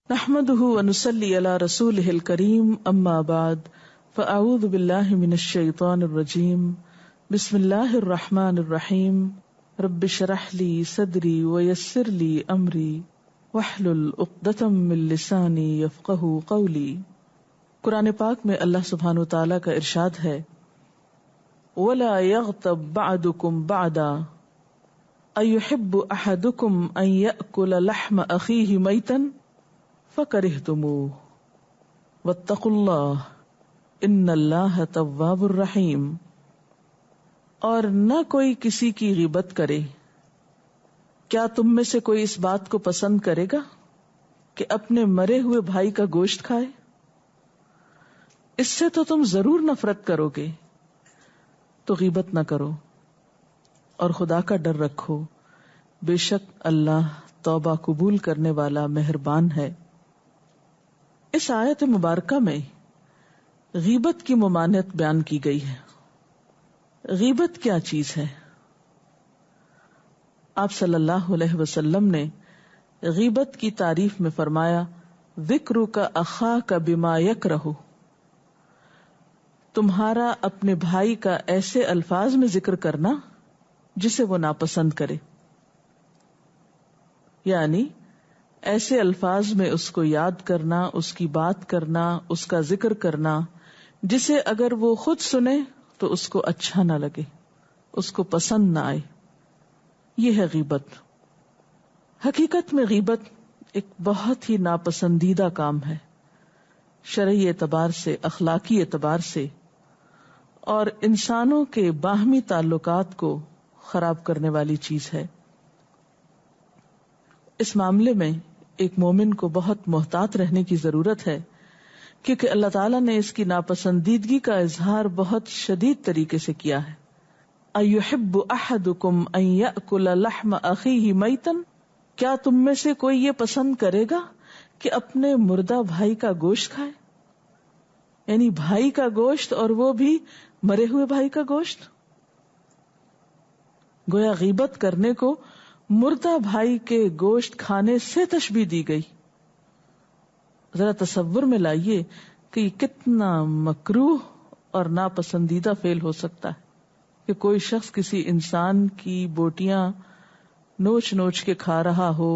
نحمده ونصلي على رسوله الكريم اما بعد فاعوذ بالله من الشيطان الرجيم بسم الله الرحمن الرحيم رب اشرح لي صدري ويسر لي امري واحلل عقدة من لساني يفقهوا قولي۔ قرآن پاک میں اللہ سبحانہ وتعالی کا ارشاد ہے وَلَا يَغْتَبْ بَعْضُكُمْ بَعْضًا أَيُحِبُّ أَحَدُكُمْ أَن يَأْكُلَ لَحْمَ أَخِيهِ مَيْتًا فَكَرِهْتُمُوهُ وَاتَّقُوا اللَّهَ إِنَّ اللَّهَ تَوَّابٌ رَحِيمٌ۔ اور نہ کوئی کسی کی غیبت کرے، کیا تم میں سے کوئی اس بات کو پسند کرے گا کہ اپنے مرے ہوئے بھائی کا گوشت کھائے؟ اس سے تو تم ضرور نفرت کرو گے، تو غیبت نہ کرو اور خدا کا ڈر رکھو، بے شک اللہ توبہ قبول کرنے والا مہربان ہے۔ اس آیت مبارکہ میں غیبت کی ممانعت بیان کی گئی ہے۔ غیبت کیا چیز ہے؟ آپ صلی اللہ علیہ وسلم نے غیبت کی تعریف میں فرمایا ذکرک اخاک بما یکرہ، تمہارا اپنے بھائی کا ایسے الفاظ میں ذکر کرنا جسے وہ ناپسند کرے، یعنی ایسے الفاظ میں اس کو یاد کرنا، اس کی بات کرنا، اس کا ذکر کرنا جسے اگر وہ خود سنے تو اس کو اچھا نہ لگے، اس کو پسند نہ آئے۔ یہ ہے غیبت۔ حقیقت میں غیبت ایک بہت ہی ناپسندیدہ کام ہے، شرعی اعتبار سے، اخلاقی اعتبار سے، اور انسانوں کے باہمی تعلقات کو خراب کرنے والی چیز ہے۔ اس معاملے میں ایک مومن کو بہت محتاط رہنے کی ضرورت ہے، کیونکہ اللہ تعالیٰ نے اس کی ناپسندیدگی کا اظہار بہت شدید طریقے سے کیا ہے۔ اَيُحِبُّ أَحَدُكُمْ أَن يَأْكُلَ لَحْمَ أَخِيهِ مَيْتًا، کیا تم میں سے کوئی یہ پسند کرے گا کہ اپنے مردہ بھائی کا گوشت کھائے؟ یعنی بھائی کا گوشت، اور وہ بھی مرے ہوئے بھائی کا گوشت۔ گویا غیبت کرنے کو مردہ بھائی کے گوشت کھانے سے تشبیہ دی گئی۔ ذرا تصور میں لائیے کہ یہ کتنا مکروہ اور ناپسندیدہ فعل ہو سکتا ہے کہ کوئی شخص کسی انسان کی بوٹیاں نوچ نوچ کے کھا رہا ہو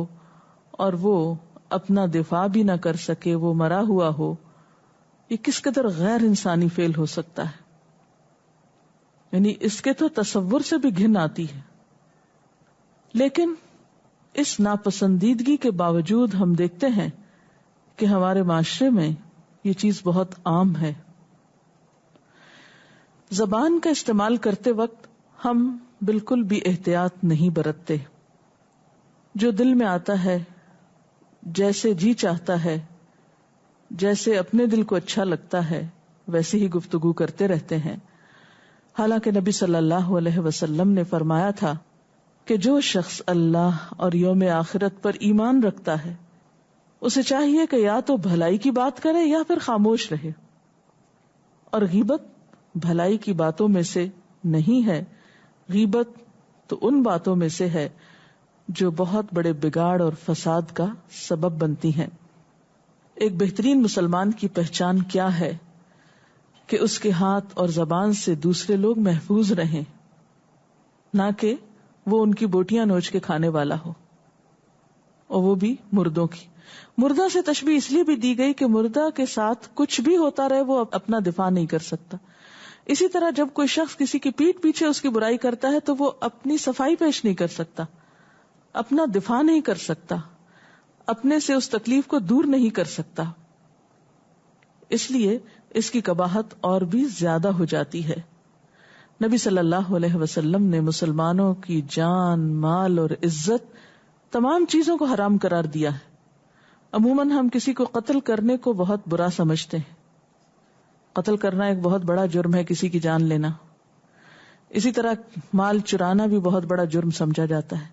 اور وہ اپنا دفاع بھی نہ کر سکے، وہ مرا ہوا ہو۔ یہ کس قدر غیر انسانی فعل ہو سکتا ہے، یعنی اس کے تو تصور سے بھی گھن آتی ہے۔ لیکن اس ناپسندیدگی کے باوجود ہم دیکھتے ہیں کہ ہمارے معاشرے میں یہ چیز بہت عام ہے۔ زبان کا استعمال کرتے وقت ہم بالکل بھی احتیاط نہیں برتتے، جو دل میں آتا ہے، جیسے جی چاہتا ہے، جیسے اپنے دل کو اچھا لگتا ہے ویسے ہی گفتگو کرتے رہتے ہیں۔ حالانکہ نبی صلی اللہ علیہ وسلم نے فرمایا تھا کہ جو شخص اللہ اور یوم آخرت پر ایمان رکھتا ہے اسے چاہیے کہ یا تو بھلائی کی بات کرے یا پھر خاموش رہے، اور غیبت بھلائی کی باتوں میں سے نہیں ہے۔ غیبت تو ان باتوں میں سے ہے جو بہت بڑے بگاڑ اور فساد کا سبب بنتی ہیں۔ ایک بہترین مسلمان کی پہچان کیا ہے کہ اس کے ہاتھ اور زبان سے دوسرے لوگ محفوظ رہیں، نہ کہ وہ ان کی بوٹیاں نوچ کے کھانے والا ہو، اور وہ بھی مردوں کی۔ مردہ سے تشبیہ اس لیے بھی دی گئی کہ مردہ کے ساتھ کچھ بھی ہوتا رہے وہ اپنا دفاع نہیں کر سکتا۔ اسی طرح جب کوئی شخص کسی کی پیٹھ پیچھے اس کی برائی کرتا ہے تو وہ اپنی صفائی پیش نہیں کر سکتا، اپنا دفاع نہیں کر سکتا، اپنے سے اس تکلیف کو دور نہیں کر سکتا، اس لیے اس کی قباحت اور بھی زیادہ ہو جاتی ہے۔ نبی صلی اللہ علیہ وسلم نے مسلمانوں کی جان، مال اور عزت تمام چیزوں کو حرام قرار دیا ہے۔ عموماً ہم کسی کو قتل کرنے کو بہت برا سمجھتے ہیں، قتل کرنا ایک بہت بڑا جرم ہے، کسی کی جان لینا۔ اسی طرح مال چرانا بھی بہت بڑا جرم سمجھا جاتا ہے۔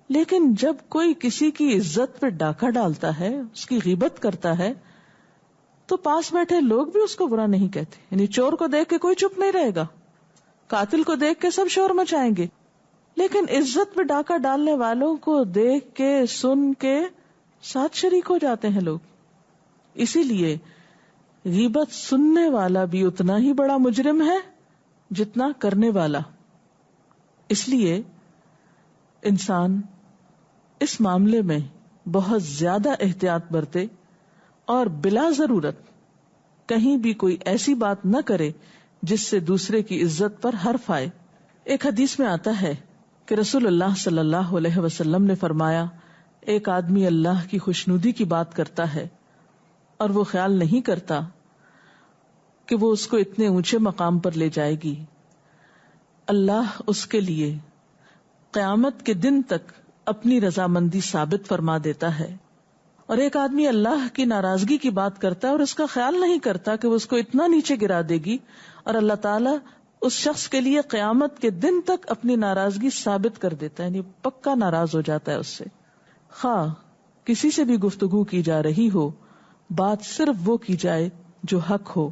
لیکن جب کوئی کسی کی عزت پہ ڈاکہ ڈالتا ہے، اس کی غیبت کرتا ہے، تو پاس بیٹھے لوگ بھی اس کو برا نہیں کہتے۔ یعنی چور کو دیکھ کے کوئی چپ نہیں رہے گا، قاتل کو دیکھ کے سب شور مچائیں گے، لیکن عزت پہ ڈاکہ ڈالنے والوں کو دیکھ کے، سن کے ساتھ شریک ہو جاتے ہیں لوگ۔ اسی لیے غیبت سننے والا بھی اتنا ہی بڑا مجرم ہے جتنا کرنے والا. اس لیے انسان اس معاملے میں بہت زیادہ احتیاط برتے اور بلا ضرورت کہیں بھی کوئی ایسی بات نہ کرے جس سے دوسرے کی عزت پر حرف آئے. ایک حدیث میں آتا ہے کہ رسول اللہ صلی اللہ علیہ وسلم نے فرمایا، ایک آدمی اللہ کی خوشنودی کی بات کرتا ہے اور وہ خیال نہیں کرتا کہ وہ اس کو اتنے اونچے مقام پر لے جائے گی، اللہ اس کے لیے قیامت کے دن تک اپنی رضامندی ثابت فرما دیتا ہے. اور ایک آدمی اللہ کی ناراضگی کی بات کرتا ہے اور اس کا خیال نہیں کرتا کہ وہ اس کو اتنا نیچے گرا دے گی، اور اللہ تعالیٰ اس شخص کے لیے قیامت کے دن تک اپنی ناراضگی ثابت کر دیتا ہے، یعنی پکا ناراض ہو جاتا ہے اس سے. خواہ کسی سے بھی گفتگو کی جا رہی ہو، بات صرف وہ کی جائے جو حق ہو.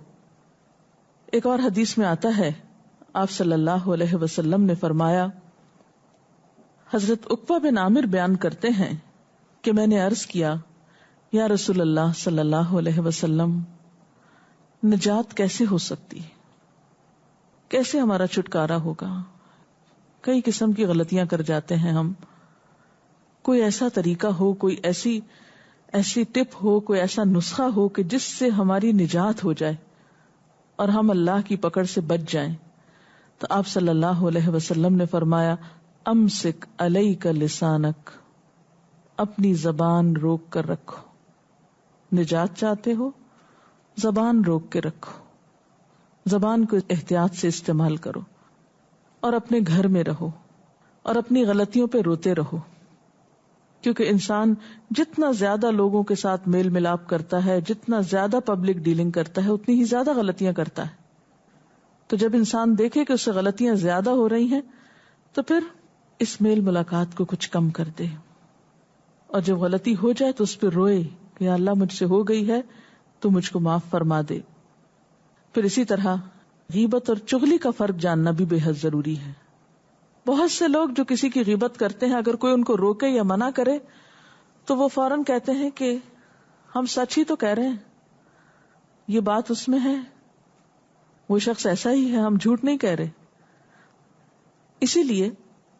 ایک اور حدیث میں آتا ہے، آپ صلی اللہ علیہ وسلم نے فرمایا، حضرت عقبہ بن عامر بیان کرتے ہیں کہ میں نے عرض کیا، یا رسول اللہ صلی اللہ علیہ وسلم، نجات کیسے ہو سکتی، کیسے ہمارا چھٹکارا ہوگا؟ کئی قسم کی غلطیاں کر جاتے ہیں ہم. کوئی ایسا طریقہ ہو، کوئی ایسی ٹپ ہو، کوئی ایسا نسخہ ہو کہ جس سے ہماری نجات ہو جائے اور ہم اللہ کی پکڑ سے بچ جائیں. تو آپ صلی اللہ علیہ وسلم نے فرمایا، امسک علیک لسانک، اپنی زبان روک کر رکھو. نجات چاہتے ہو، زبان روک کے رکھو، زبان کو احتیاط سے استعمال کرو، اور اپنے گھر میں رہو اور اپنی غلطیوں پہ روتے رہو. کیونکہ انسان جتنا زیادہ لوگوں کے ساتھ میل ملاپ کرتا ہے، جتنا زیادہ پبلک ڈیلنگ کرتا ہے، اتنی ہی زیادہ غلطیاں کرتا ہے. تو جب انسان دیکھے کہ اس سے غلطیاں زیادہ ہو رہی ہیں تو پھر اس میل ملاقات کو کچھ کم کر دے، اور جب غلطی ہو جائے تو اس پہ روئے کہ یا اللہ مجھ سے ہو گئی ہے تو مجھ کو معاف فرما دے. پھر اسی طرح غیبت اور چغلی کا فرق جاننا بھی بے حد ضروری ہے. بہت سے لوگ جو کسی کی غیبت کرتے ہیں، اگر کوئی ان کو روکے یا منع کرے تو وہ فوراً کہتے ہیں کہ ہم سچ ہی تو کہہ رہے ہیں، یہ بات اس میں ہے، وہ شخص ایسا ہی ہے، ہم جھوٹ نہیں کہہ رہے. اسی لیے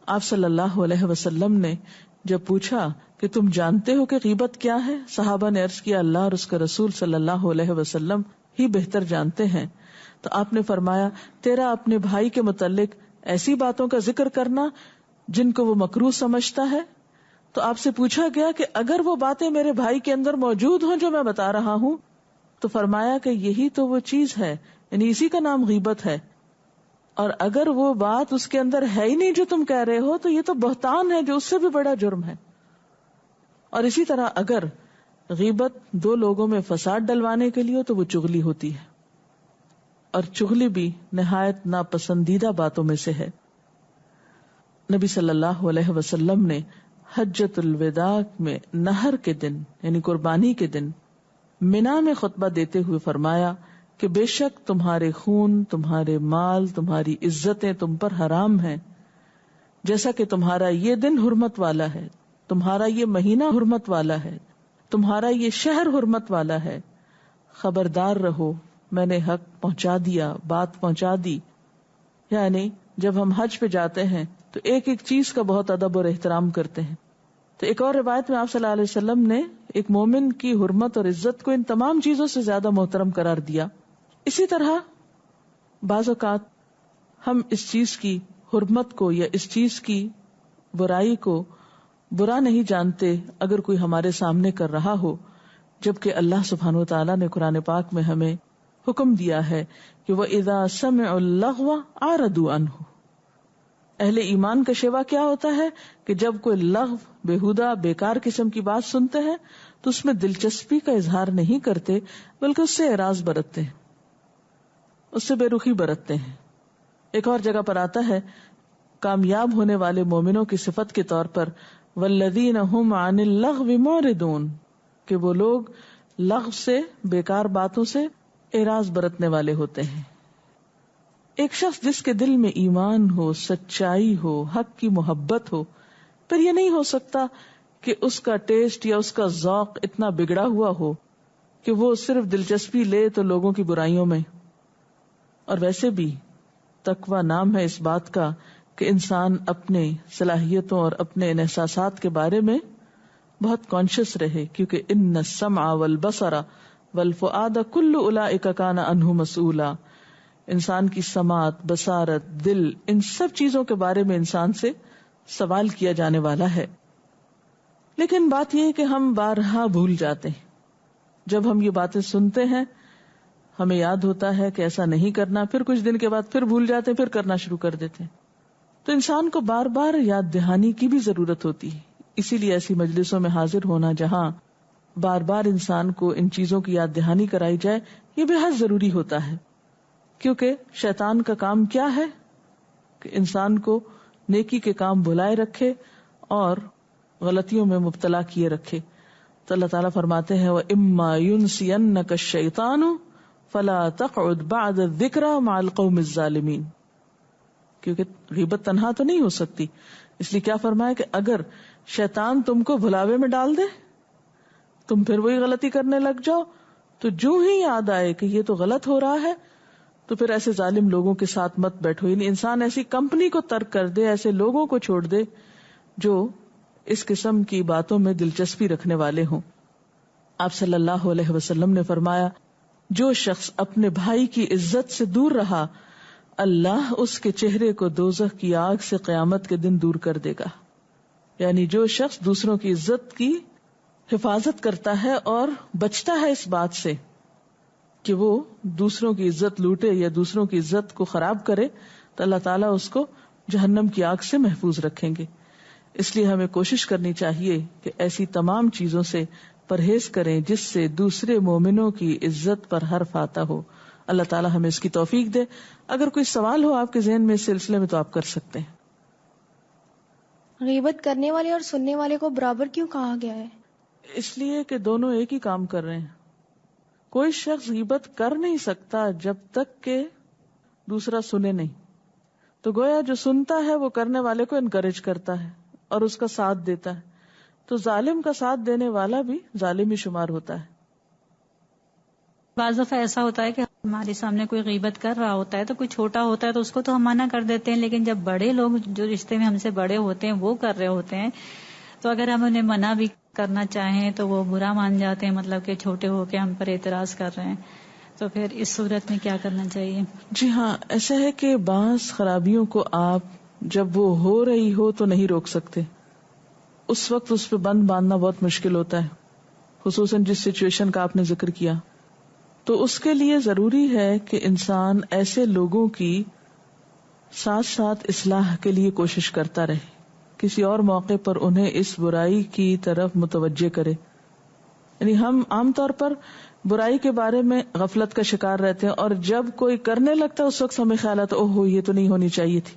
آپ صلی اللہ علیہ وسلم نے جب پوچھا کہ تم جانتے ہو کہ غیبت کیا ہے، صحابہ نے عرض کیا، اللہ اور اس کا رسول صلی اللہ علیہ وسلم ہی بہتر جانتے ہیں. تو آپ نے فرمایا، تیرا اپنے بھائی کے متعلق ایسی باتوں کا ذکر کرنا جن کو وہ مکروہ سمجھتا ہے. تو آپ سے پوچھا گیا کہ اگر وہ باتیں میرے بھائی کے اندر موجود ہوں جو میں بتا رہا ہوں، تو فرمایا کہ یہی تو وہ چیز ہے، یعنی اسی کا نام غیبت ہے. اور اگر وہ بات اس کے اندر ہے ہی نہیں جو تم کہہ رہے ہو، تو یہ تو بہتان ہے جو اس سے بھی بڑا جرم ہے. اور اسی طرح اگر غیبت دو لوگوں میں فساد ڈلوانے کے لیے ہو تو وہ چغلی ہوتی ہے، اور چغلی بھی نہایت ناپسندیدہ باتوں میں سے ہے. نبی صلی اللہ علیہ وسلم نے حجۃ الوداع میں نہر کے دن یعنی قربانی کے دن منا میں خطبہ دیتے ہوئے فرمایا کہ بے شک تمہارے خون، تمہارے مال، تمہاری عزتیں تم پر حرام ہیں، جیسا کہ تمہارا یہ دن حرمت والا ہے، تمہارا یہ مہینہ حرمت والا ہے، تمہارا یہ شہر حرمت والا ہے. خبردار رہو، میں نے حق پہنچا دیا، بات پہنچا دی. یعنی جب ہم حج پہ جاتے ہیں تو ایک ایک چیز کا بہت ادب اور احترام کرتے ہیں. تو ایک اور روایت میں آپ صلی اللہ علیہ وسلم نے ایک مومن کی حرمت اور عزت کو ان تمام چیزوں سے زیادہ محترم قرار دیا. اسی طرح بعض اوقات ہم اس چیز کی حرمت کو یا اس چیز کی برائی کو برا نہیں جانتے اگر کوئی ہمارے سامنے کر رہا ہو، جبکہ اللہ سبحانہ و تعالیٰ نے قرآن پاک میں ہمیں حکم دیا ہے کہ وَإِذَا سَمِعُوا اللَّغْوَ أَعْرَضُوا عَنْهُ. اہل ایمان کا شیوا کیا ہوتا ہے کہ جب کوئی لغو، بےہودہ، بیکار قسم کی بات سنتے ہیں تو اس میں دلچسپی کا اظہار نہیں کرتے، بلکہ اس سے اعراض برتتے ہیں، اس سے بے رخی برتتے ہیں. ایک اور جگہ پر آتا ہے کامیاب ہونے والے مومنوں کی صفت کے طور پر والذین هم عن اللغو معرضون، کہ وہ لوگ لغو سے، بیکار باتوں سے اعراض برتنے والے ہوتے ہیں. ایک شخص جس کے دل میں ایمان ہو، سچائی ہو، حق کی محبت ہو، پھر یہ نہیں ہو سکتا کہ اس کا ٹیسٹ یا اس کا ذوق اتنا بگڑا ہوا ہو کہ وہ صرف دلچسپی لے تو لوگوں کی برائیوں میں. اور ویسے بھی تقوی نام ہے اس بات کا کہ انسان اپنے صلاحیتوں اور اپنے احساسات کے بارے میں بہت کانشیس رہے، کیونکہ ان السمع والبصر والفؤاد کل اولئک کان عنہ مسئولا. انسان کی سماعت، بصارت، دل، ان سب چیزوں کے بارے میں انسان سے سوال کیا جانے والا ہے. لیکن بات یہ ہے کہ ہم بارہا بھول جاتے ہیں. جب ہم یہ باتیں سنتے ہیں ہمیں یاد ہوتا ہے کہ ایسا نہیں کرنا، پھر کچھ دن کے بعد پھر بھول جاتے ہیں، پھر کرنا شروع کر دیتے ہیں. تو انسان کو بار بار یاد دہانی کی بھی ضرورت ہوتی ہے. اسی لیے ایسی مجلسوں میں حاضر ہونا جہاں بار بار انسان کو ان چیزوں کی یاد دہانی کرائی جائے، یہ بے حد ضروری ہوتا ہے. کیونکہ شیطان کا کام کیا ہے کہ انسان کو نیکی کے کام بھلائے رکھے اور غلطیوں میں مبتلا کیے رکھے. تو اللہ تعالیٰ فرماتے ہیں وَإِمَّا يُنْسِيَنَّكَ الشَّيْطَانُ فَلَا تَقْعُدْ بَعْدَ الذِّكْرَى مَعَ الْقَوْمِ الظَّالِمِينَ. کیونکہ غیبت تنہا تو نہیں ہو سکتی، اس لیے کیا فرمایا کہ اگر شیطان تم کو بھلاوے میں ڈال دے، تم پھر وہی غلطی کرنے لگ جاؤ، تو جو ہی یاد آئے کہ یہ تو غلط ہو رہا ہے تو پھر ایسے ظالم لوگوں کے ساتھ مت بیٹھو. یعنی انسان ایسی کمپنی کو ترک کر دے، ایسے لوگوں کو چھوڑ دے جو اس قسم کی باتوں میں دلچسپی رکھنے والے ہوں. آپ صلی اللہ علیہ وسلم نے فرمایا جو شخص اپنے بھائی کی عزت سے دور رہا، اللہ اس کے چہرے کو دوزخ کی آگ سے قیامت کے دن دور کر دے گا. یعنی جو شخص دوسروں کی عزت کی حفاظت کرتا ہے اور بچتا ہے اس بات سے کہ وہ دوسروں کی عزت لوٹے یا دوسروں کی عزت کو خراب کرے، تو اللہ تعالیٰ اس کو جہنم کی آگ سے محفوظ رکھیں گے. اس لیے ہمیں کوشش کرنی چاہیے کہ ایسی تمام چیزوں سے پرہیز کریں جس سے دوسرے مومنوں کی عزت پر حرف آتا ہو. اللہ تعالیٰ ہمیں اس کی توفیق دے. اگر کوئی سوال ہو آپ کے ذہن میں اس سلسلے میں تو آپ کر سکتے ہیں. غیبت کرنے والے اور سننے والے کو برابر کیوں کہا گیا ہے؟ اس لیے کہ دونوں ایک ہی کام کر رہے ہیں. کوئی شخص غیبت کر نہیں سکتا جب تک کہ دوسرا سنے نہیں. تو گویا جو سنتا ہے وہ کرنے والے کو انکریج کرتا ہے اور اس کا ساتھ دیتا ہے. تو ظالم کا ساتھ دینے والا بھی ظالم ہی شمار ہوتا ہے. بعض دفعہ ایسا ہوتا ہے کہ ہمارے سامنے کوئی غیبت کر رہا ہوتا ہے تو کوئی چھوٹا ہوتا ہے تو اس کو تو ہم منع کر دیتے ہیں، لیکن جب بڑے لوگ جو رشتے میں ہم سے بڑے ہوتے ہیں وہ کر رہے ہوتے ہیں تو اگر ہم انہیں منع بھی کرنا چاہیں تو وہ برا مان جاتے ہیں، مطلب کہ چھوٹے ہو کے ہم پر اعتراض کر رہے ہیں. تو پھر اس صورت میں کیا کرنا چاہیے؟ جی ہاں، ایسا ہے کہ بعض خرابیوں کو آپ جب وہ ہو رہی ہو تو نہیں روک سکتے. اس وقت اس پہ بند باندھنا بہت مشکل ہوتا ہے، خصوصاً جس سچویشن کا آپ نے ذکر کیا. تو اس کے لیے ضروری ہے کہ انسان ایسے لوگوں کی ساتھ ساتھ اصلاح کے لیے کوشش کرتا رہے، کسی اور موقع پر انہیں اس برائی کی طرف متوجہ کرے. یعنی ہم عام طور پر برائی کے بارے میں غفلت کا شکار رہتے ہیں، اور جب کوئی کرنے لگتا ہے اس وقت ہمیں خیال آتا اوہ یہ تو نہیں ہونی چاہیے تھی.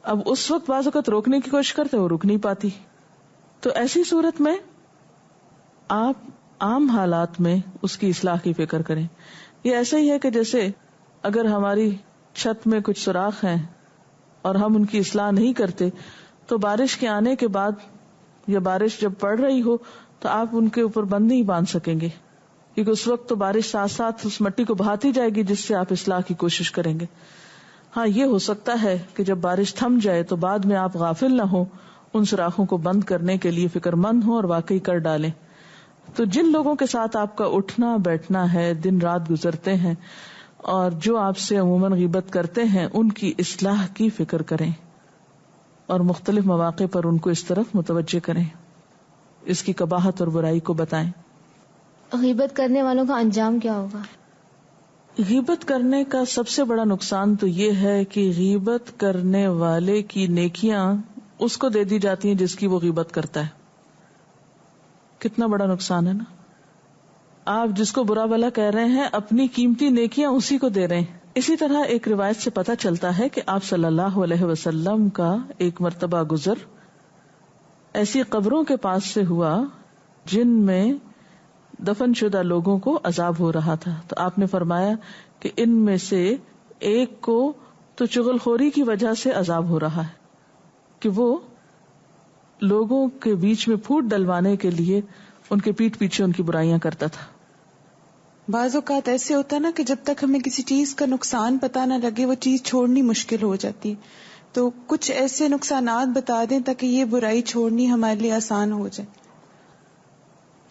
اب اس وقت بعض اوقات روکنے کی کوشش کرتے وہ رک نہیں پاتی. تو ایسی صورت میں آپ عام حالات میں اس کی اصلاح کی فکر کریں. یہ ایسا ہی ہے کہ جیسے اگر ہماری چھت میں کچھ سوراخ ہیں اور ہم ان کی اصلاح نہیں کرتے تو بارش کے آنے کے بعد یا بارش جب پڑ رہی ہو تو آپ ان کے اوپر بند نہیں باندھ سکیں گے، کیونکہ اس وقت تو بارش ساتھ ساتھ اس مٹی کو بہاتی جائے گی جس سے آپ اصلاح کی کوشش کریں گے. ہاں یہ ہو سکتا ہے کہ جب بارش تھم جائے تو بعد میں آپ غافل نہ ہوں، ان سوراخوں کو بند کرنے کے لیے فکر مند ہوں اور واقعی کر ڈالیں. تو جن لوگوں کے ساتھ آپ کا اٹھنا بیٹھنا ہے، دن رات گزرتے ہیں، اور جو آپ سے عموماً غیبت کرتے ہیں، ان کی اصلاح کی فکر کریں اور مختلف مواقع پر ان کو اس طرف متوجہ کریں، اس کی قباحت اور برائی کو بتائیں. غیبت کرنے والوں کا انجام کیا ہوگا؟ غیبت کرنے کا سب سے بڑا نقصان تو یہ ہے کہ غیبت کرنے والے کی نیکیاں اس کو دے دی جاتی ہیں جس کی وہ غیبت کرتا ہے. کتنا بڑا نقصان ہے نا. آپ جس کو برا بھلا کہہ رہے ہیں اپنی قیمتی نیکیاں اسی کو دے رہے ہیں. اسی طرح ایک روایت سے پتہ چلتا ہے کہ آپ صلی اللہ علیہ وسلم کا ایک مرتبہ گزر ایسی قبروں کے پاس سے ہوا جن میں دفن شدہ لوگوں کو عذاب ہو رہا تھا. تو آپ نے فرمایا کہ ان میں سے ایک کو تو چغل خوری کی وجہ سے عذاب ہو رہا ہے کہ وہ لوگوں کے بیچ میں پھوٹ ڈلوانے کے لیے ان کے پیٹ پیچھے ان کی برائیاں کرتا تھا. بعض اوقات ایسے ہوتا ہے نا کہ جب تک ہمیں کسی چیز کا نقصان پتہ نہ لگے وہ چیز چھوڑنی مشکل ہو جاتی ہے. تو کچھ ایسے نقصانات بتا دیں تاکہ یہ برائی چھوڑنی ہمارے لیے آسان ہو جائے.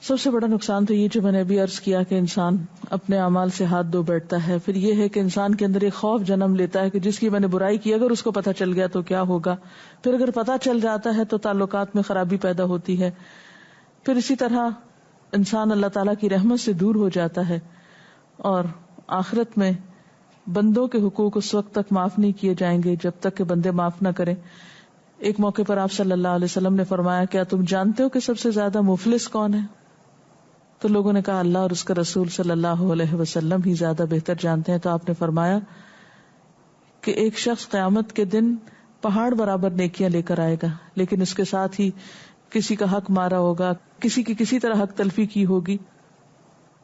سب سے بڑا نقصان تو یہ جو میں نے ابھی عرض کیا کہ انسان اپنے اعمال سے ہاتھ دھو بیٹھتا ہے. پھر یہ ہے کہ انسان کے اندر ایک خوف جنم لیتا ہے کہ جس کی میں نے برائی کی اگر اس کو پتہ چل گیا تو کیا ہوگا. پھر اگر پتہ چل جاتا ہے تو تعلقات میں خرابی پیدا ہوتی ہے. پھر اسی طرح انسان اللہ تعالیٰ کی رحمت سے دور ہو جاتا ہے اور آخرت میں بندوں کے حقوق اس وقت تک معاف نہیں کیے جائیں گے جب تک کہ بندے معاف نہ کریں. ایک موقع پر آپ صلی اللہ علیہ وسلم نے فرمایا کیا تم جانتے ہو کہ سب سے زیادہ مفلس کون ہے؟ تو لوگوں نے کہا اللہ اور اس کا رسول صلی اللہ علیہ وسلم ہی زیادہ بہتر جانتے ہیں. تو آپ نے فرمایا کہ ایک شخص قیامت کے دن پہاڑ برابر نیکیاں لے کر آئے گا لیکن اس کے ساتھ ہی کسی کا حق مارا ہوگا, کسی کی کسی طرح حق تلفی کی ہوگی.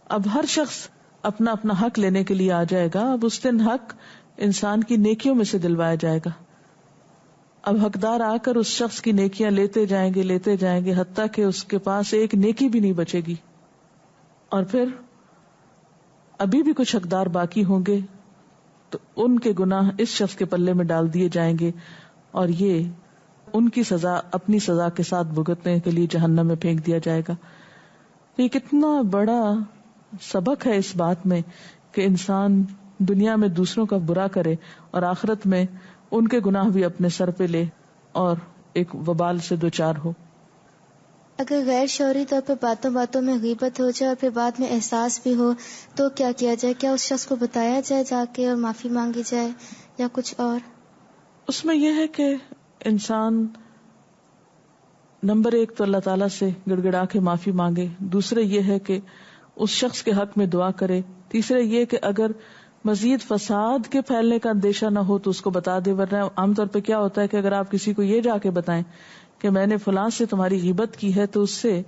اب ہر شخص اپنا اپنا حق لینے کے لیے آ جائے گا. اب اس دن حق انسان کی نیکیوں میں سے دلوایا جائے گا. اب حقدار آ کر اس شخص کی نیکیاں لیتے جائیں گے حتیٰ کہ اس کے پاس ایک نیکی بھی نہیں بچے گی. اور پھر ابھی بھی کچھ حقدار باقی ہوں گے تو ان کے گناہ اس شخص کے پلے میں ڈال دیے جائیں گے اور یہ ان کی سزا اپنی سزا کے ساتھ بھگتنے کے لیے جہنم میں پھینک دیا جائے گا. یہ کتنا بڑا سبق ہے اس بات میں کہ انسان دنیا میں دوسروں کا برا کرے اور آخرت میں ان کے گناہ بھی اپنے سر پہ لے اور ایک وبال سے دوچار ہو. اگر غیر شعوری طور پہ باتوں باتوں میں غیبت ہو جائے اور پھر بعد میں احساس بھی ہو تو کیا کیا جائے؟ کیا اس شخص کو بتایا جائے جا کے اور معافی مانگی جائے یا کچھ اور؟ اس میں یہ ہے کہ انسان نمبر ایک تو اللہ تعالیٰ سے گڑ گڑا کے معافی مانگے. دوسرے یہ ہے کہ اس شخص کے حق میں دعا کرے. تیسرے یہ کہ اگر مزید فساد کے پھیلنے کا اندیشہ نہ ہو تو اس کو بتا دے. ورنہ عام طور پہ کیا ہوتا ہے کہ اگر آپ کسی کو یہ جا کے بتائیں کہ میں نے فلاں سے تمہاری غیبت کی ہے تو اس سے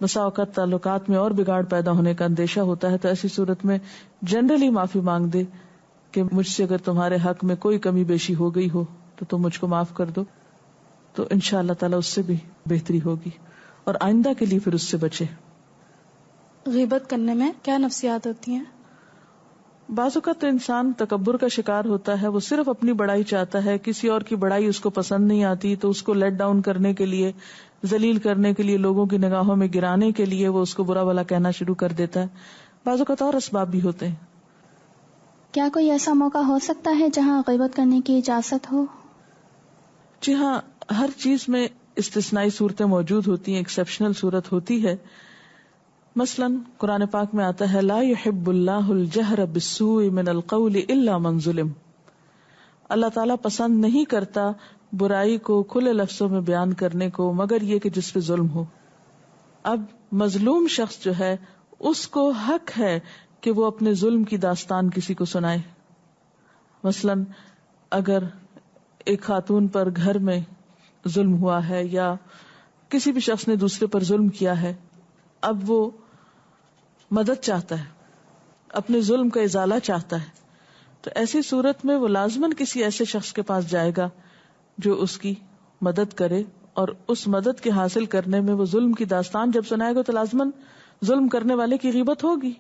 بسا اوقات تعلقات میں اور بگاڑ پیدا ہونے کا اندیشہ ہوتا ہے. تو ایسی صورت میں جنرلی معافی مانگ دے کہ مجھ سے اگر تمہارے حق میں کوئی کمی بیشی ہو گئی ہو تو تم مجھ کو معاف کر دو. تو انشاءاللہ تعالیٰ اس سے بھی بہتری ہوگی اور آئندہ کے لیے پھر اس سے بچے. غیبت کرنے میں کیا نفسیات ہوتی ہیں؟ بعض اوقات تو انسان تکبر کا شکار ہوتا ہے. وہ صرف اپنی بڑائی چاہتا ہے, کسی اور کی بڑائی اس کو پسند نہیں آتی تو اس کو لیٹ ڈاؤن کرنے کے لیے, ذلیل کرنے کے لیے, لوگوں کی نگاہوں میں گرانے کے لیے وہ اس کو برا بھلا کہنا شروع کر دیتا ہے. بعض اوقات اور اسباب بھی ہوتے ہیں. کیا کوئی ایسا موقع ہو سکتا ہے جہاں غیبت کرنے کی اجازت ہو؟ جی ہاں, ہر چیز میں استثنائی صورتیں موجود ہوتی ہیں, ایکسیپشنل صورت ہوتی ہے. مثلا قرآن پاک میں آتا ہے لا يحب اللہ الجہر بالسوء من القول الا من ظلم. اللہ تعالیٰ پسند نہیں کرتا برائی کو کھلے لفظوں میں بیان کرنے کو مگر یہ کہ جس پہ ظلم ہو. اب مظلوم شخص جو ہے اس کو حق ہے کہ وہ اپنے ظلم کی داستان کسی کو سنائے. مثلا اگر ایک خاتون پر گھر میں ظلم ہوا ہے یا کسی بھی شخص نے دوسرے پر ظلم کیا ہے, اب وہ مدد چاہتا ہے, اپنے ظلم کا ازالہ چاہتا ہے, تو ایسی صورت میں وہ لازماً کسی ایسے شخص کے پاس جائے گا جو اس کی مدد کرے, اور اس مدد کے حاصل کرنے میں وہ ظلم کی داستان جب سنائے گا تو لازماً ظلم کرنے والے کی غیبت ہوگی.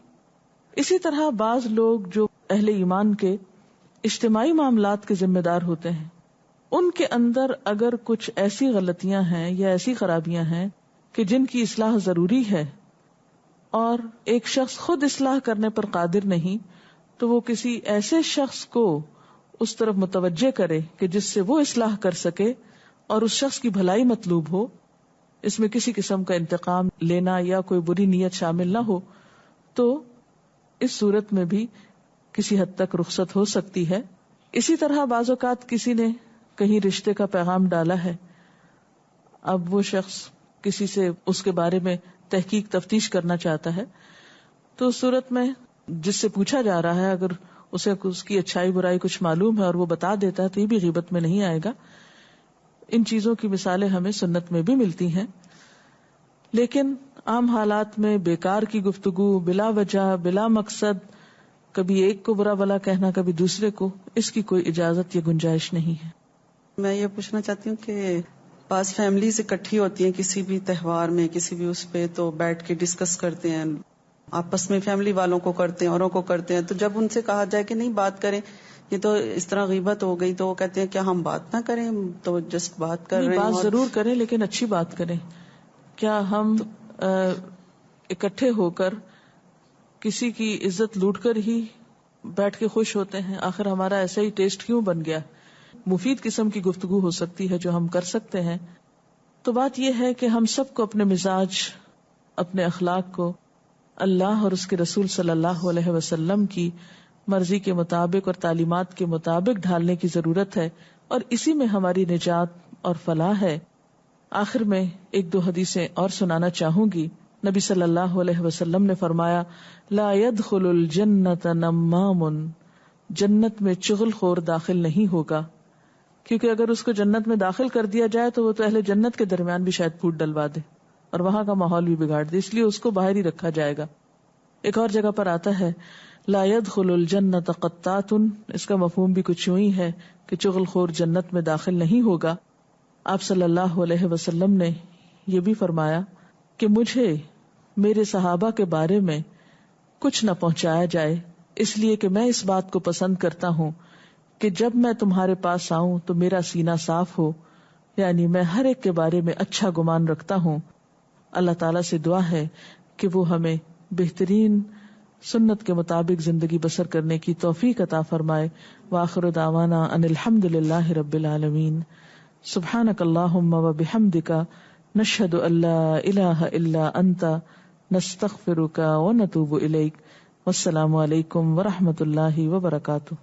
اسی طرح بعض لوگ جو اہل ایمان کے اجتماعی معاملات کے ذمہ دار ہوتے ہیں, ان کے اندر اگر کچھ ایسی غلطیاں ہیں یا ایسی خرابیاں ہیں کہ جن کی اصلاح ضروری ہے اور ایک شخص خود اصلاح کرنے پر قادر نہیں, تو وہ کسی ایسے شخص کو اس طرف متوجہ کرے کہ جس سے وہ اصلاح کر سکے اور اس شخص کی بھلائی مطلوب ہو. اس میں کسی قسم کا انتقام لینا یا کوئی بری نیت شامل نہ ہو, تو اس صورت میں بھی کسی حد تک رخصت ہو سکتی ہے. اسی طرح بعض اوقات کسی نے کہیں رشتے کا پیغام ڈالا ہے, اب وہ شخص کسی سے اس کے بارے میں تحقیق تفتیش کرنا چاہتا ہے, تو اس صورت میں جس سے پوچھا جا رہا ہے اگر اسے اس کی اچھائی برائی کچھ معلوم ہے اور وہ بتا دیتا ہے تو یہ بھی غیبت میں نہیں آئے گا. ان چیزوں کی مثالیں ہمیں سنت میں بھی ملتی ہیں, لیکن عام حالات میں بیکار کی گفتگو بلا وجہ بلا مقصد, کبھی ایک کو برا بلا کہنا کبھی دوسرے کو, اس کی کوئی اجازت یا گنجائش نہیں ہے. میں یہ پوچھنا چاہتی ہوں کہ بعض فیملیز اکٹھی ہوتی ہیں کسی بھی تہوار میں کسی بھی اس پہ, تو بیٹھ کے ڈسکس کرتے ہیں آپس میں فیملی والوں کو کرتے ہیں، اوروں کو کرتے ہیں، تو جب ان سے کہا جائے کہ نہیں بات کریں، یہ تو اس طرح غیبت ہو گئی، تو وہ کہتے ہیں کیا ہم بات نہ کریں، تو جسٹ بات کر رہے ہیں. بات ضرور کریں لیکن اچھی بات کریں. کیا ہم اکٹھے ہو کر کسی کی عزت لوٹ کر ہی بیٹھ کے خوش ہوتے ہیں؟ آخر ہمارا ایسا ہی ٹیسٹ کیوں بن گیا؟ مفید قسم کی گفتگو ہو سکتی ہے جو ہم کر سکتے ہیں. تو بات یہ ہے کہ ہم سب کو اپنے مزاج، اپنے اخلاق کو اللہ اور اس کے رسول صلی اللہ علیہ وسلم کی مرضی کے مطابق اور تعلیمات کے مطابق ڈھالنے کی ضرورت ہے، اور اسی میں ہماری نجات اور فلاح ہے. آخر میں ایک دو حدیثیں اور سنانا چاہوں گی. نبی صلی اللہ علیہ وسلم نے فرمایا، لا يدخل الجنت نمام، جنت میں چغل خور داخل نہیں ہوگا، کیونکہ اگر اس کو جنت میں داخل کر دیا جائے تو وہ تو اہل جنت کے درمیان بھی شاید پھوٹ ڈلوا دے اور وہاں کا ماحول بھی بگاڑ دے، اس لیے اس کو باہر ہی رکھا جائے گا. ایک اور جگہ پر آتا ہے لا يدخل الجنت قطات، اس کا مفہوم بھی کچھ یوں ہی ہے کہ چغل خور جنت میں داخل نہیں ہوگا. آپ صلی اللہ علیہ وسلم نے یہ بھی فرمایا کہ مجھے میرے صحابہ کے بارے میں کچھ نہ پہنچایا جائے، اس لیے کہ میں اس بات کو پسند کرتا ہوں کہ جب میں تمہارے پاس آؤں تو میرا سینہ صاف ہو، یعنی میں ہر ایک کے بارے میں اچھا گمان رکھتا ہوں. اللہ تعالیٰ سے دعا ہے کہ وہ ہمیں بہترین سنت کے مطابق زندگی بسر کرنے کی توفیق عطا فرمائے. وآخر دعوانا ان الحمد للہ رب العالمین. سبحانک اللہم وبحمدک، نشہد ان لا الہ الا انت، نستغفرک ونتوب الیک. والسلام علیکم ورحمۃ اللہ وبرکاتہ.